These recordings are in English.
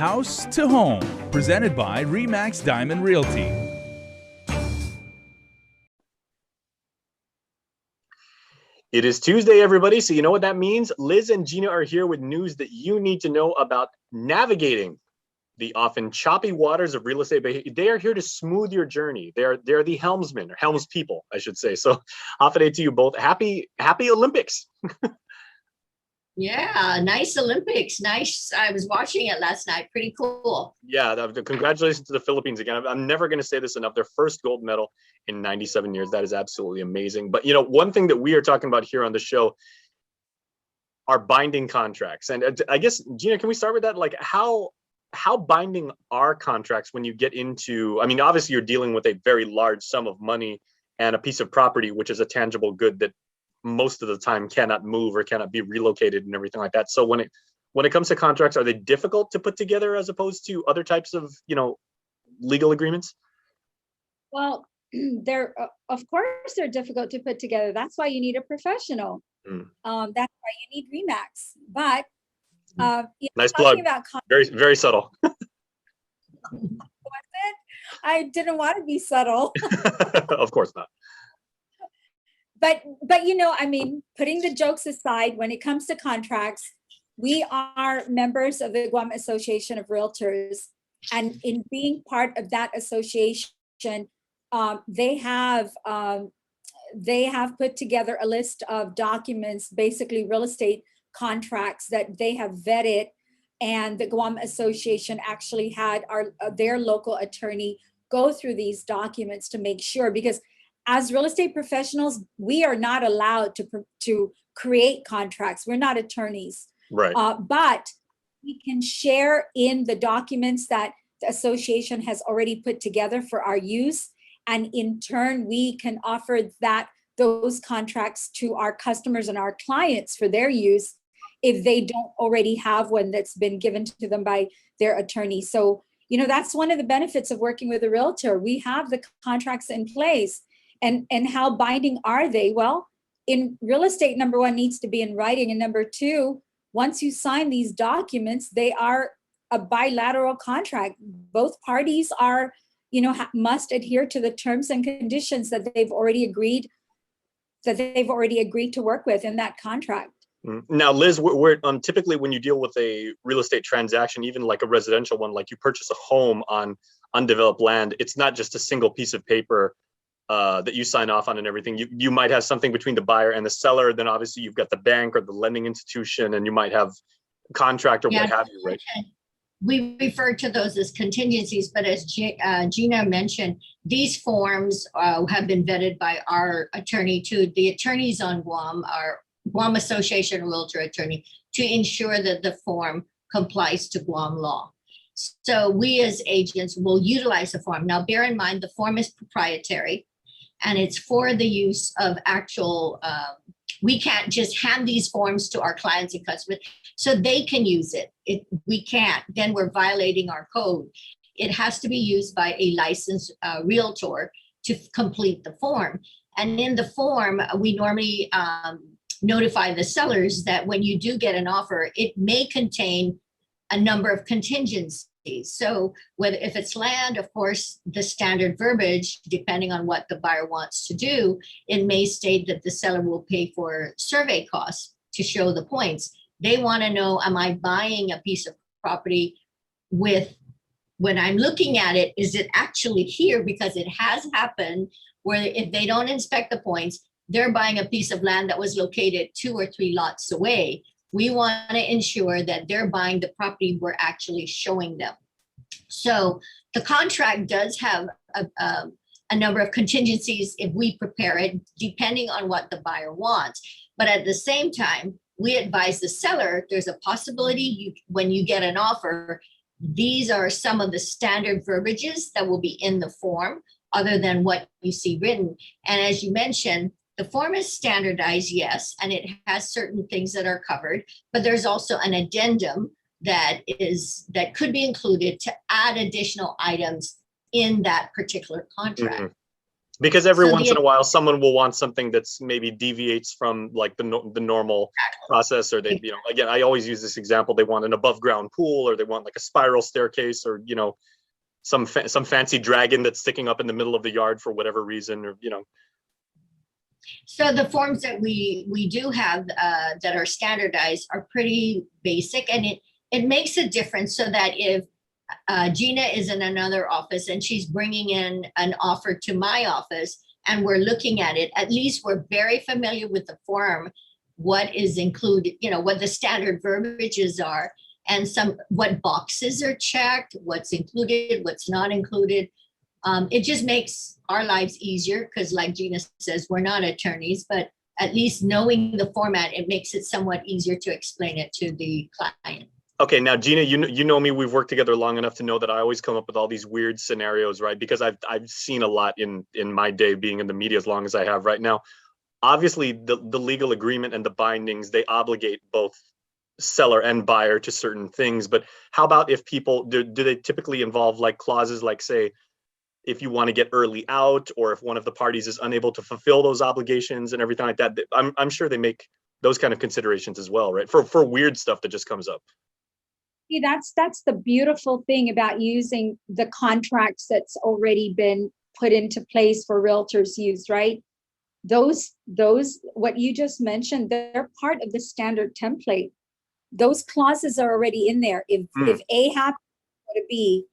House to Home, presented by RE/MAX Diamond Realty. It is Tuesday, everybody, so you know what that means. Liz and Gina are here with news that you need to know about navigating the often choppy waters of real estate. They are here to smooth your journey. They're the helmsmen, or helms people, I should say. So, Hafide to you both. Happy Olympics. Yeah, nice Olympics. Nice. I was watching it last night. Pretty cool. Yeah, congratulations to the Philippines again. I'm never going to say this enough. Their first gold medal in 97 years. That is absolutely amazing. But, you know, one thing that we are talking about here on the show are binding contracts. And I guess, Gina, can we start with that? Like, how binding are contracts when you get into, I mean, obviously you're dealing with a very large sum of money and a piece of property, which is a tangible good that most of the time cannot move or cannot be relocated and everything like that. So when it comes to contracts, are they difficult to put together as opposed to other types of, you know, legal agreements? Well, they're of course they're difficult to put together. That's why you need a professional. That's why you need RE/MAX. But nice plug. Very, very subtle. Was it? I didn't want to be subtle. Of course not. But you know, I mean, putting the jokes aside, when it comes to contracts, we are members of the Guam Association of Realtors, and in being part of that association, they have put together a list of documents, basically real estate contracts that they have vetted, and the Guam Association actually had their local attorney go through these documents to make sure, because as real estate professionals, we are not allowed to create contracts. We're not attorneys, right? But we can share in the documents that the association has already put together for our use, and in turn, we can offer those contracts to our customers and our clients for their use if they don't already have one that's been given to them by their attorney. So, you know, that's one of the benefits of working with a realtor. We have the contracts in place. And how binding are they? Well, in real estate, number one, needs to be in writing. And number two, once you sign these documents, they are a bilateral contract. Both parties are, you know, must adhere to the terms and conditions that they've already agreed to work with in that contract. Now, Liz, we're typically when you deal with a real estate transaction, even like a residential one, like you purchase a home on undeveloped land, it's not just a single piece of paper that you sign off on and everything. You might have something between the buyer and the seller. Then obviously you've got the bank or the lending institution, and you might have a contract or what have you, right? We refer to those as contingencies, but as Gina mentioned, these forms have been vetted by our attorney to the attorneys on Guam, our Guam Association Realtor attorney, to ensure that the form complies to Guam law. So we as agents will utilize the form. Now, bear in mind, the form is proprietary, and it's for the use of actual, we can't just hand these forms to our clients and customers so they can use it. We can't, then we're violating our code. It has to be used by a licensed realtor to complete the form. And in the form, we normally notify the sellers that when you do get an offer, it may contain a number of contingencies. So if it's land, of course, the standard verbiage, depending on what the buyer wants to do, it may state that the seller will pay for survey costs to show the points. They want to know, am I buying a piece of property with, when I'm looking at it, is it actually here? Because it has happened where if they don't inspect the points, they're buying a piece of land that was located 2 or 3 lots away. We want to ensure that they're buying the property we're actually showing them. So the contract does have a number of contingencies if we prepare it, depending on what the buyer wants. But at the same time, we advise the seller, there's a possibility when you get an offer, these are some of the standard verbiages that will be in the form other than what you see written. And as you mentioned, the form is standardized, yes, and it has certain things that are covered, but there's also an addendum that could be included to add additional items in that particular contract. Because every So once the- in a while, someone will want something that's maybe deviates from like the normal process, or they, again, I always use this example. They want an above ground pool, or they want like a spiral staircase, or some fancy dragon that's sticking up in the middle of the yard for whatever reason, or So the forms that we do have that are standardized are pretty basic, and it makes a difference so that if Gina is in another office and she's bringing in an offer to my office and we're looking at it, at least we're very familiar with the form, what is included, what the standard verbiages are, and what boxes are checked, what's included, what's not included. It just makes our lives easier because, like Gina says, we're not attorneys, but at least knowing the format, it makes it somewhat easier to explain it to the client. Okay, now Gina, you know me. We've worked together long enough to know that I always come up with all these weird scenarios, right? Because I've seen a lot in my day being in the media as long as I have right now. Obviously, the legal agreement and the bindings, they obligate both seller and buyer to certain things. But how about if people do they typically involve like clauses like, say, if you want to get early out, or if one of the parties is unable to fulfill those obligations and everything like that? I'm sure they make those kind of considerations as well, right? For weird stuff that just comes up. See, that's the beautiful thing about using the contracts that's already been put into place for realtors use, right? Those what you just mentioned, they're part of the standard template. Those clauses are already in there. If A happens, go to B.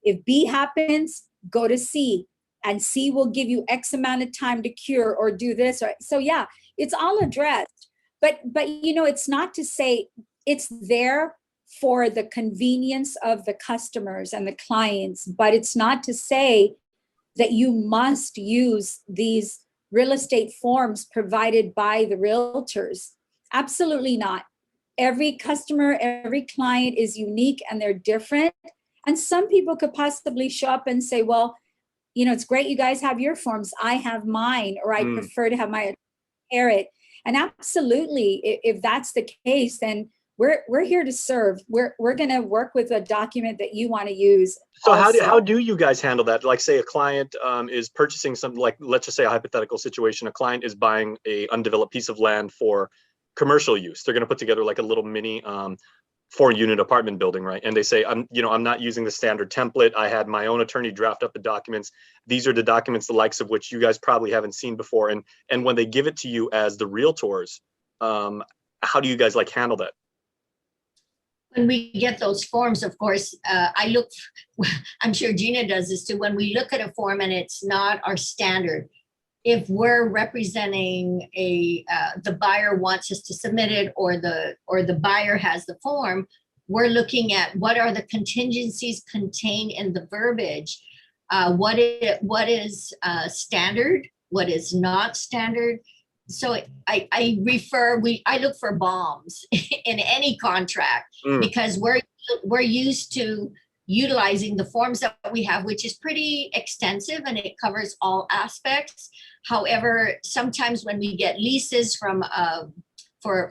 If B happens, go to C, and C will give you X amount of time to cure or do this. Or so yeah, it's all addressed. But it's not to say it's there for the convenience of the customers and the clients, but it's not to say that you must use these real estate forms provided by the realtors. Absolutely not. Every customer, every client is unique and they're different. And some people could possibly show up and say, well, it's great you guys have your forms. I have mine, or I prefer to have my prepare it. And absolutely, if that's the case, then we're here to serve. We're going to work with a document that you want to use. So how do you guys handle that? Like, say a client is purchasing something, like, let's just say a hypothetical situation. A client is buying a undeveloped piece of land for commercial use. They're going to put together like a little mini 4-unit apartment building, right? And they say, I'm not using the standard template. I had my own attorney draft up the documents. These are the documents, the likes of which you guys probably haven't seen before. And when they give it to you as the realtors, how do you guys like handle that? When we get those forms, of course, I look, I'm sure Gina does this too, when we look at a form and it's not our standard, if we're representing the buyer wants us to submit it, or the buyer has the form, we're looking at what are the contingencies contained in the verbiage, what is standard, what is not standard. So I look for bombs in any contract, because we're used to utilizing the forms that we have, which is pretty extensive and it covers all aspects. However, sometimes when we get leases from a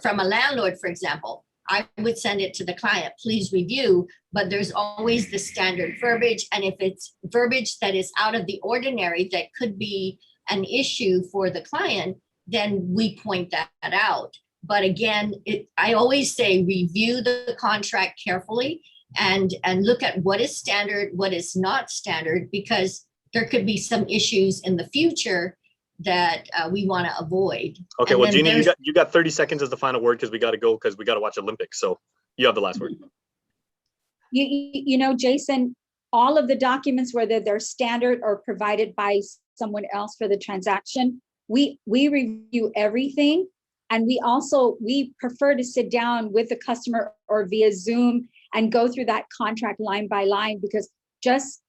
landlord, for example, I would send it to the client, please review, but there's always the standard verbiage. And if it's verbiage that is out of the ordinary, that could be an issue for the client, then we point that out. But again, I always say review the contract carefully and look at what is standard, what is not standard, because there could be some issues in the future that we want to avoid. Okay, and well, Jeannie, you got 30 seconds as the final word, because we got to go, because we got to watch Olympics. So you have the last word. Jason, all of the documents, whether they're standard or provided by someone else for the transaction, we review everything. And we prefer to sit down with the customer or via Zoom and go through that contract line by line, because just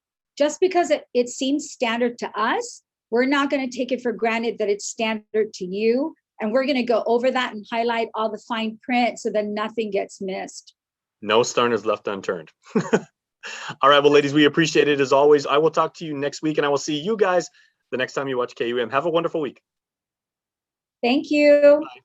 because it seems standard to us, we're not going to take it for granted that it's standard to you. And we're going to go over that and highlight all the fine print so that nothing gets missed. No stone is left unturned. All right, well, ladies, we appreciate it as always. I will talk to you next week, and I will see you guys the next time you watch KUM. Have a wonderful week. Thank you. Bye.